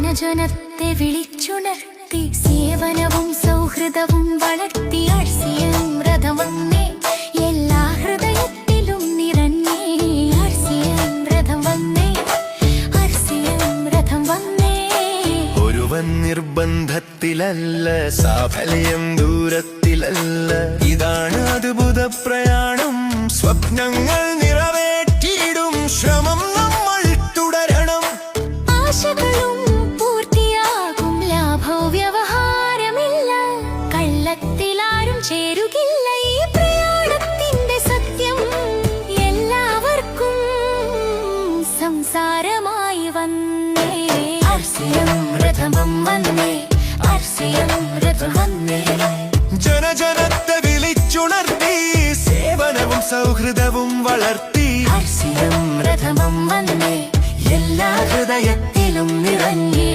ജനജനത്തെ വിളിച്ചുണർത്തി സേവനവും സൗഹൃദവും വളർത്തി ആർസിഎം രഥം വന്നേ എല്ലാ ഹൃദയത്തിലും നിറഞ്ഞേ ആർസിഎം രഥം വന്നേ ആർസിഎം രഥം വന്നേ ഒരുവൻ നിർബന്ധത്തിലല്ല സാഫല്യം ദൂരത്തിലല്ല ഇതാണ് അദ്ഭുത പ്രയാണം സ്വപ്നങ്ങൾ നിറവേറ്റിയിടും ശ്രമം നമ്മൾ തുടരണം ആശകളും പൂർത്തിയാകും ലാഭവ്യവഹാരമില്ല കള്ളത്തിലാരും ചേരുകില്ല ഈ പ്രയാണത്തിന്റെ സത്യം എല്ലാവർക്കും സംസാരമായി വന്നേ ആർസിഎം രഥം വന്നേ ആർസിഎം രഥം വന്നേ ജനജനത്തെ വിളിച്ചുണർത്തി സേവനവും സൗഹൃദവും വളർത്തി ആർസിഎം രഥം വന്നേ എല്ലാ ഹൃദയത്തിലും നിറഞ്ഞേ